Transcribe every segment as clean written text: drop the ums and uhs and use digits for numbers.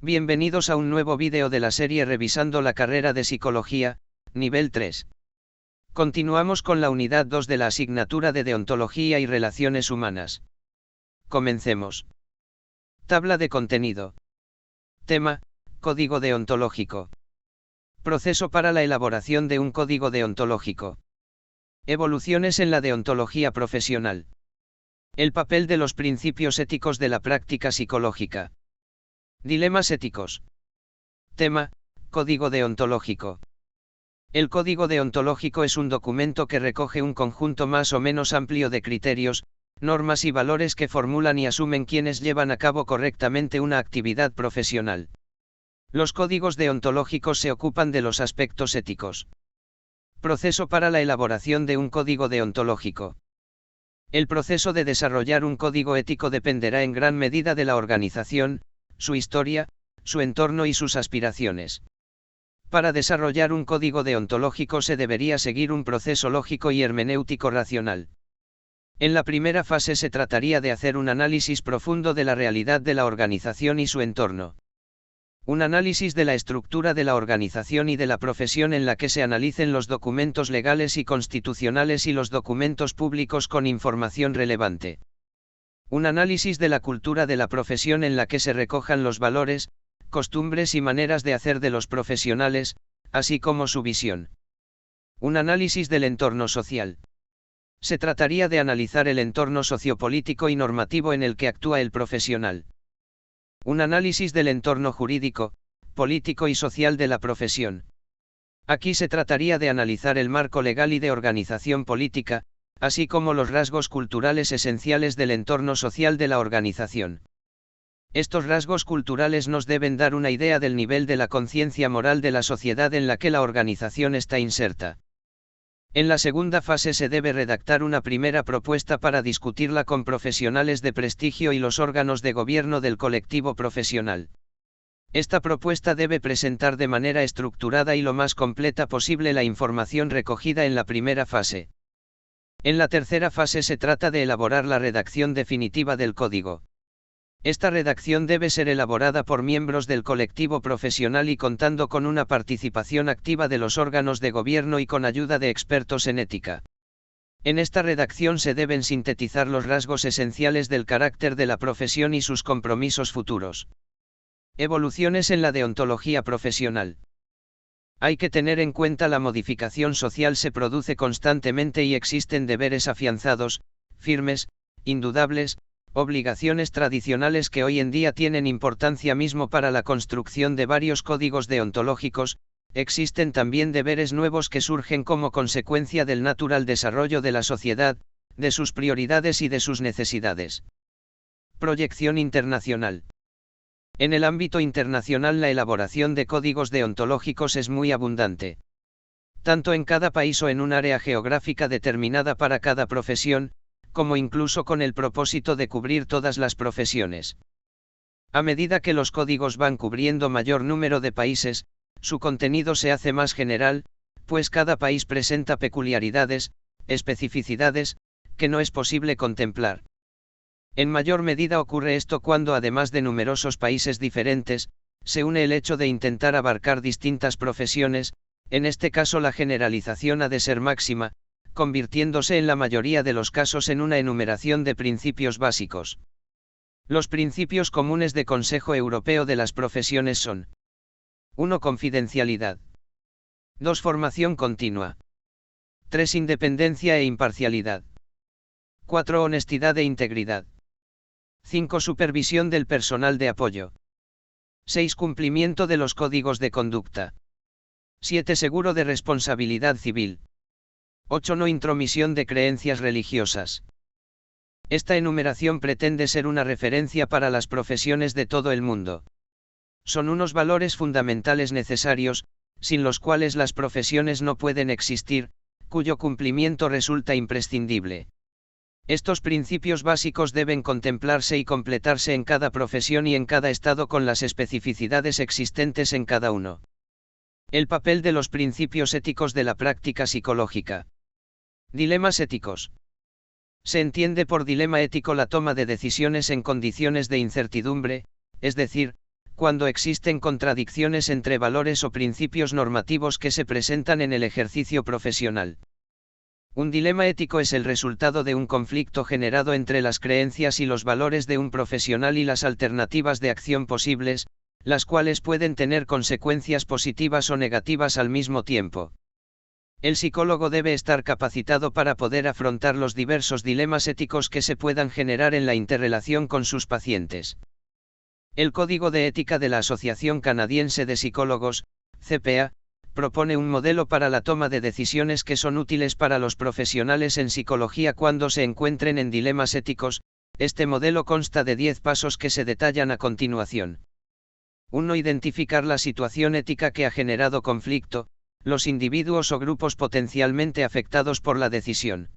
Bienvenidos a un nuevo vídeo de la serie Revisando la carrera de Psicología, nivel 3. Continuamos con la unidad 2 de la asignatura de Deontología y Relaciones Humanas. Comencemos. Tabla de contenido. Tema: Código deontológico. Proceso para la elaboración de un código deontológico. Evoluciones en la deontología profesional. El papel de los principios éticos de la práctica psicológica. Dilemas éticos. Tema: Código deontológico. El código deontológico es un documento que recoge un conjunto más o menos amplio de criterios, normas y valores que formulan y asumen quienes llevan a cabo correctamente una actividad profesional. Los códigos deontológicos se ocupan de los aspectos éticos. Proceso para la elaboración de un código deontológico. El proceso de desarrollar un código ético dependerá en gran medida de la organización, su historia, su entorno y sus aspiraciones. Para desarrollar un código deontológico se debería seguir un proceso lógico y hermenéutico racional. En la primera fase se trataría de hacer un análisis profundo de la realidad de la organización y su entorno. Un análisis de la estructura de la organización y de la profesión en la que se analicen los documentos legales y constitucionales y los documentos públicos con información relevante. Un análisis de la cultura de la profesión en la que se recojan los valores, costumbres y maneras de hacer de los profesionales, así como su visión. Un análisis del entorno social. Se trataría de analizar el entorno sociopolítico y normativo en el que actúa el profesional. Un análisis del entorno jurídico, político y social de la profesión. Aquí se trataría de analizar el marco legal y de organización política, así como los rasgos culturales esenciales del entorno social de la organización. Estos rasgos culturales nos deben dar una idea del nivel de la conciencia moral de la sociedad en la que la organización está inserta. En la segunda fase se debe redactar una primera propuesta para discutirla con profesionales de prestigio y los órganos de gobierno del colectivo profesional. Esta propuesta debe presentar de manera estructurada y lo más completa posible la información recogida en la primera fase. En la tercera fase se trata de elaborar la redacción definitiva del código. Esta redacción debe ser elaborada por miembros del colectivo profesional y contando con una participación activa de los órganos de gobierno y con ayuda de expertos en ética. En esta redacción se deben sintetizar los rasgos esenciales del carácter de la profesión y sus compromisos futuros. Evoluciones en la deontología profesional. Hay que tener en cuenta la modificación social se produce constantemente y existen deberes afianzados, firmes, indudables, obligaciones tradicionales que hoy en día tienen importancia mismo para la construcción de varios códigos deontológicos, existen también deberes nuevos que surgen como consecuencia del natural desarrollo de la sociedad, de sus prioridades y de sus necesidades. Proyección internacional. En el ámbito internacional la elaboración de códigos deontológicos es muy abundante. Tanto en cada país o en un área geográfica determinada para cada profesión, como incluso con el propósito de cubrir todas las profesiones. A medida que los códigos van cubriendo mayor número de países, su contenido se hace más general, pues cada país presenta peculiaridades, especificidades, que no es posible contemplar. En mayor medida ocurre esto cuando, además de numerosos países diferentes, se une el hecho de intentar abarcar distintas profesiones, en este caso la generalización ha de ser máxima, convirtiéndose en la mayoría de los casos en una enumeración de principios básicos. Los principios comunes de Consejo Europeo de las Profesiones son: 1. Confidencialidad. 2. Formación continua. 3. Independencia e imparcialidad. 4. Honestidad e integridad. 5. Supervisión del personal de apoyo. 6. Cumplimiento de los códigos de conducta. 7. Seguro de responsabilidad civil. 8. No intromisión de creencias religiosas. Esta enumeración pretende ser una referencia para las profesiones de todo el mundo. Son unos valores fundamentales necesarios, sin los cuales las profesiones no pueden existir, cuyo cumplimiento resulta imprescindible. Estos principios básicos deben contemplarse y completarse en cada profesión y en cada estado con las especificidades existentes en cada uno. El papel de los principios éticos de la práctica psicológica. Dilemas éticos. Se entiende por dilema ético la toma de decisiones en condiciones de incertidumbre, es decir, cuando existen contradicciones entre valores o principios normativos que se presentan en el ejercicio profesional. Un dilema ético es el resultado de un conflicto generado entre las creencias y los valores de un profesional y las alternativas de acción posibles, las cuales pueden tener consecuencias positivas o negativas al mismo tiempo. El psicólogo debe estar capacitado para poder afrontar los diversos dilemas éticos que se puedan generar en la interrelación con sus pacientes. El Código de Ética de la Asociación Canadiense de Psicólogos, CPA, propone un modelo para la toma de decisiones que son útiles para los profesionales en psicología cuando se encuentren en dilemas éticos. Este modelo consta de 10 pasos que se detallan a continuación. 1. Identificar la situación ética que ha generado conflicto, los individuos o grupos potencialmente afectados por la decisión.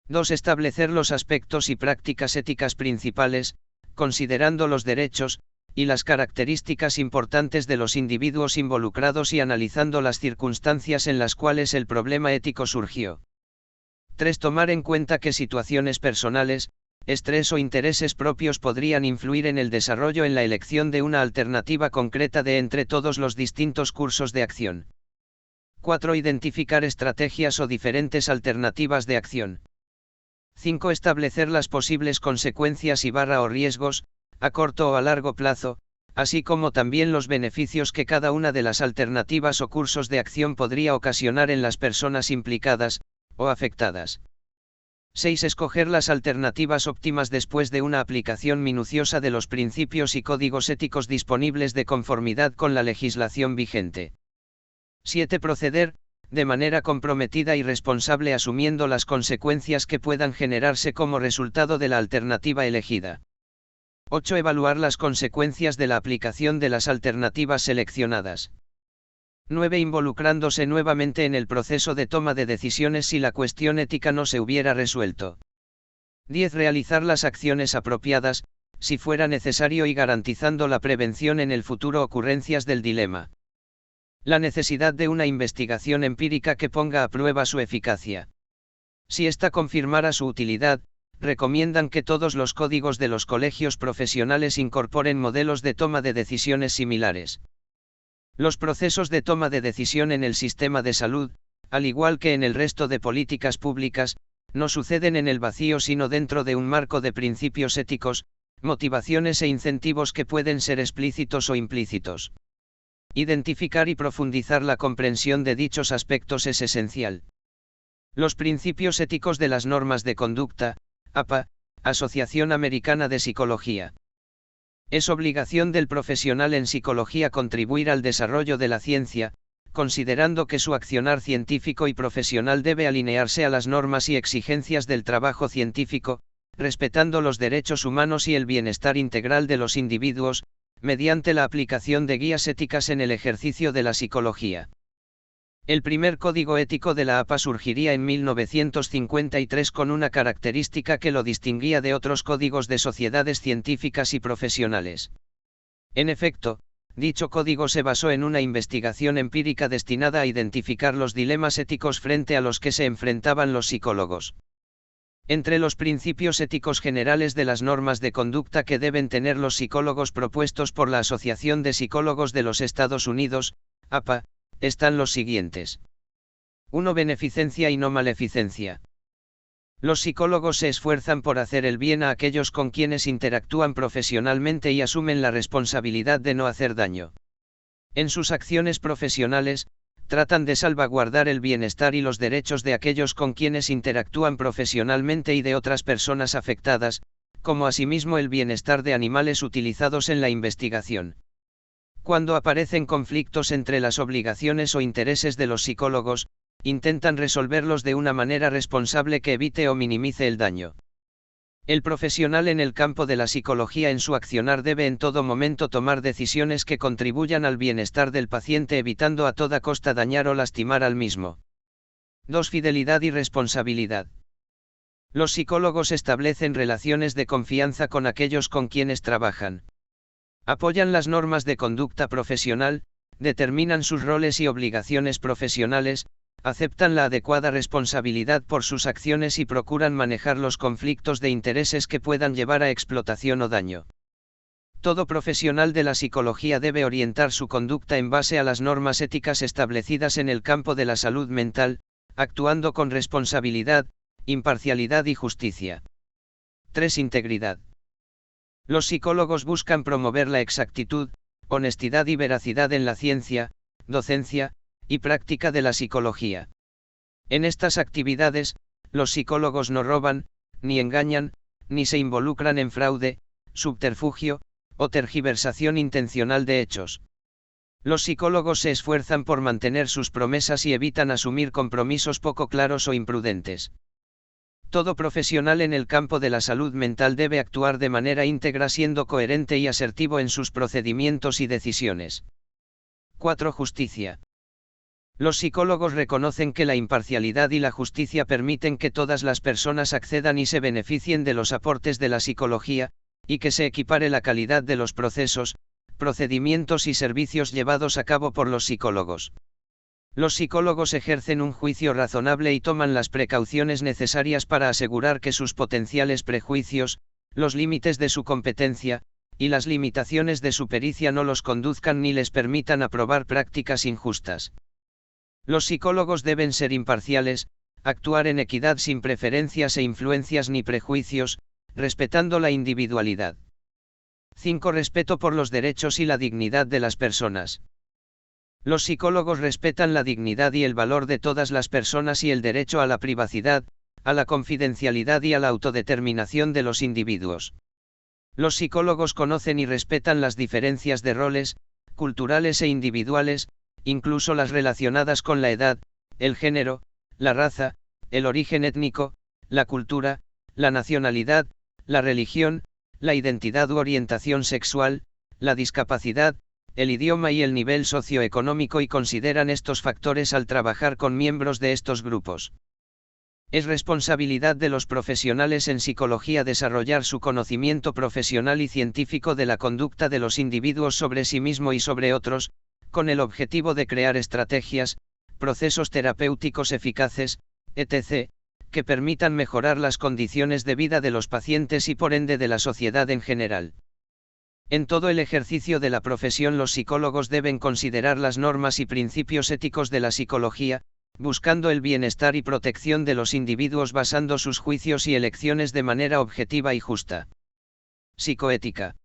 2. Establecer los aspectos y prácticas éticas principales, considerando los derechos y las características importantes de los individuos involucrados y analizando las circunstancias en las cuales el problema ético surgió. 3. Tomar en cuenta que situaciones personales, estrés o intereses propios podrían influir en el desarrollo en la elección de una alternativa concreta de entre todos los distintos cursos de acción. 4. Identificar estrategias o diferentes alternativas de acción. 5. Establecer las posibles consecuencias o riesgos, a corto o a largo plazo, así como también los beneficios que cada una de las alternativas o cursos de acción podría ocasionar en las personas implicadas, o afectadas. 6. Escoger las alternativas óptimas después de una aplicación minuciosa de los principios y códigos éticos disponibles de conformidad con la legislación vigente. 7. Proceder, de manera comprometida y responsable asumiendo las consecuencias que puedan generarse como resultado de la alternativa elegida. 8. Evaluar las consecuencias de la aplicación de las alternativas seleccionadas. 9. Involucrándose nuevamente en el proceso de toma de decisiones si la cuestión ética no se hubiera resuelto. 10. Realizar las acciones apropiadas, si fuera necesario y garantizando la prevención en el futuro ocurrencias del dilema. La necesidad de una investigación empírica que ponga a prueba su eficacia. Si ésta confirmara su utilidad, recomiendan que todos los códigos de los colegios profesionales incorporen modelos de toma de decisiones similares. Los procesos de toma de decisión en el sistema de salud, al igual que en el resto de políticas públicas, no suceden en el vacío sino dentro de un marco de principios éticos, motivaciones e incentivos que pueden ser explícitos o implícitos. Identificar y profundizar la comprensión de dichos aspectos es esencial. Los principios éticos de las normas de conducta, APA, Asociación Americana de Psicología. Es obligación del profesional en psicología contribuir al desarrollo de la ciencia, considerando que su accionar científico y profesional debe alinearse a las normas y exigencias del trabajo científico, respetando los derechos humanos y el bienestar integral de los individuos, mediante la aplicación de guías éticas en el ejercicio de la psicología. El primer código ético de la APA surgiría en 1953 con una característica que lo distinguía de otros códigos de sociedades científicas y profesionales. En efecto, dicho código se basó en una investigación empírica destinada a identificar los dilemas éticos frente a los que se enfrentaban los psicólogos. Entre los principios éticos generales de las normas de conducta que deben tener los psicólogos propuestos por la Asociación de Psicólogos de los Estados Unidos, APA, están los siguientes. 1. Beneficencia y no maleficencia. Los psicólogos se esfuerzan por hacer el bien a aquellos con quienes interactúan profesionalmente y asumen la responsabilidad de no hacer daño. En sus acciones profesionales, tratan de salvaguardar el bienestar y los derechos de aquellos con quienes interactúan profesionalmente y de otras personas afectadas, como asimismo el bienestar de animales utilizados en la investigación. Cuando aparecen conflictos entre las obligaciones o intereses de los psicólogos, intentan resolverlos de una manera responsable que evite o minimice el daño. El profesional en el campo de la psicología en su accionar debe en todo momento tomar decisiones que contribuyan al bienestar del paciente evitando a toda costa dañar o lastimar al mismo. 2. Fidelidad y responsabilidad. Los psicólogos establecen relaciones de confianza con aquellos con quienes trabajan. Apoyan las normas de conducta profesional, determinan sus roles y obligaciones profesionales, aceptan la adecuada responsabilidad por sus acciones y procuran manejar los conflictos de intereses que puedan llevar a explotación o daño. Todo profesional de la psicología debe orientar su conducta en base a las normas éticas establecidas en el campo de la salud mental, actuando con responsabilidad, imparcialidad y justicia. 3. Integridad. Los psicólogos buscan promover la exactitud, honestidad y veracidad en la ciencia, docencia y práctica de la psicología. En estas actividades, los psicólogos no roban, ni engañan, ni se involucran en fraude, subterfugio, o tergiversación intencional de hechos. Los psicólogos se esfuerzan por mantener sus promesas y evitan asumir compromisos poco claros o imprudentes. Todo profesional en el campo de la salud mental debe actuar de manera íntegra siendo coherente y asertivo en sus procedimientos y decisiones. 4. Justicia. Los psicólogos reconocen que la imparcialidad y la justicia permiten que todas las personas accedan y se beneficien de los aportes de la psicología, y que se equipare la calidad de los procesos, procedimientos y servicios llevados a cabo por los psicólogos. Los psicólogos ejercen un juicio razonable y toman las precauciones necesarias para asegurar que sus potenciales prejuicios, los límites de su competencia, y las limitaciones de su pericia no los conduzcan ni les permitan aprobar prácticas injustas. Los psicólogos deben ser imparciales, actuar en equidad sin preferencias e influencias ni prejuicios, respetando la individualidad. 5. Respeto por los derechos y la dignidad de las personas. Los psicólogos respetan la dignidad y el valor de todas las personas y el derecho a la privacidad, a la confidencialidad y a la autodeterminación de los individuos. Los psicólogos conocen y respetan las diferencias de roles, culturales e individuales, incluso las relacionadas con la edad, el género, la raza, el origen étnico, la cultura, la nacionalidad, la religión, la identidad u orientación sexual, la discapacidad, el idioma y el nivel socioeconómico y consideran estos factores al trabajar con miembros de estos grupos. Es responsabilidad de los profesionales en psicología desarrollar su conocimiento profesional y científico de la conducta de los individuos sobre sí mismo y sobre otros, con el objetivo de crear estrategias, procesos terapéuticos eficaces, etc., que permitan mejorar las condiciones de vida de los pacientes y por ende de la sociedad en general. En todo el ejercicio de la profesión los psicólogos deben considerar las normas y principios éticos de la psicología, buscando el bienestar y protección de los individuos basando sus juicios y elecciones de manera objetiva y justa. Psicoética.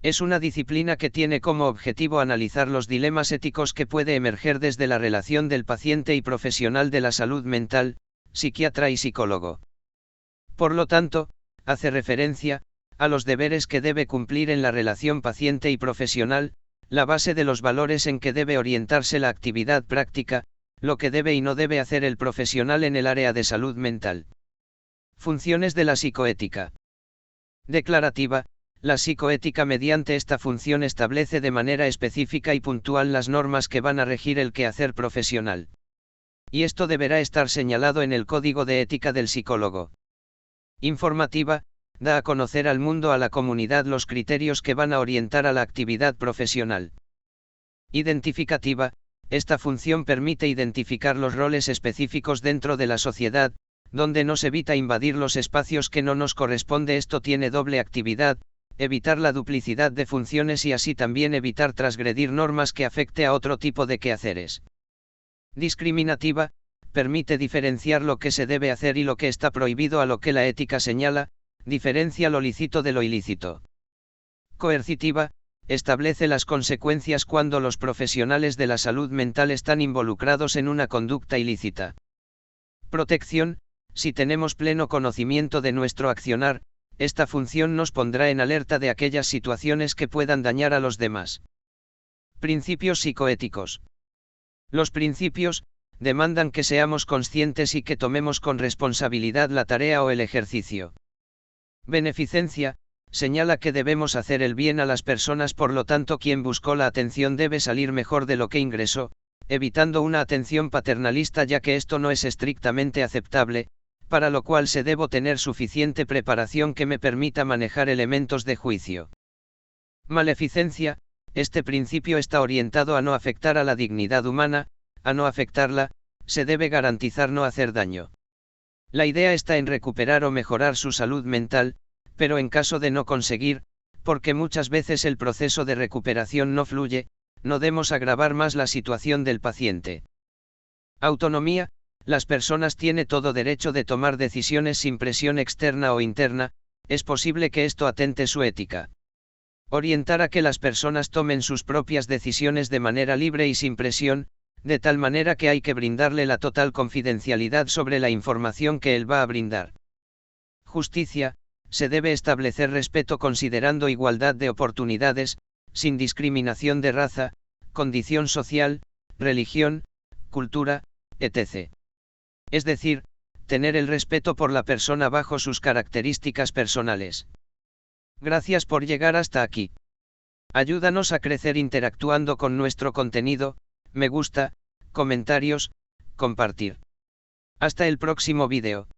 Es una disciplina que tiene como objetivo analizar los dilemas éticos que puede emerger desde la relación del paciente y profesional de la salud mental, psiquiatra y psicólogo. Por lo tanto, hace referencia a los deberes que debe cumplir en la relación paciente y profesional, la base de los valores en que debe orientarse la actividad práctica, lo que debe y no debe hacer el profesional en el área de salud mental. Funciones de la psicoética. Declarativa. La psicoética mediante esta función establece de manera específica y puntual las normas que van a regir el quehacer profesional. Y esto deberá estar señalado en el Código de Ética del Psicólogo. Informativa. Da a conocer al mundo, a la comunidad, los criterios que van a orientar a la actividad profesional. Identificativa. Esta función permite identificar los roles específicos dentro de la sociedad, donde nos evita invadir los espacios que no nos corresponde. Esto tiene doble actividad, evitar la duplicidad de funciones y así también evitar transgredir normas que afecte a otro tipo de quehaceres. Discriminativa. Permite diferenciar lo que se debe hacer y lo que está prohibido a lo que la ética señala, diferencia lo lícito de lo ilícito. Coercitiva. Establece las consecuencias cuando los profesionales de la salud mental están involucrados en una conducta ilícita. Protección. Si tenemos pleno conocimiento de nuestro accionar, esta función nos pondrá en alerta de aquellas situaciones que puedan dañar a los demás. Principios psicoéticos. Los principios demandan que seamos conscientes y que tomemos con responsabilidad la tarea o el ejercicio. Beneficencia. Señala que debemos hacer el bien a las personas, por lo tanto quien buscó la atención debe salir mejor de lo que ingresó, evitando una atención paternalista ya que esto no es estrictamente aceptable, para lo cual se debo tener suficiente preparación que me permita manejar elementos de juicio. Maleficencia. Este principio está orientado a no afectar a la dignidad humana, a no afectarla, se debe garantizar no hacer daño. La idea está en recuperar o mejorar su salud mental, pero en caso de no conseguir, porque muchas veces el proceso de recuperación no fluye, no debemos agravar más la situación del paciente. Autonomía, las personas tienen todo derecho de tomar decisiones sin presión externa o interna, es posible que esto atente su ética. Orientar a que las personas tomen sus propias decisiones de manera libre y sin presión, de tal manera que hay que brindarle la total confidencialidad sobre la información que él va a brindar. Justicia, se debe establecer respeto considerando igualdad de oportunidades, sin discriminación de raza, condición social, religión, cultura, etc. Es decir, tener el respeto por la persona bajo sus características personales. Gracias por llegar hasta aquí. Ayúdanos a crecer interactuando con nuestro contenido, me gusta, comentarios, compartir. Hasta el próximo vídeo.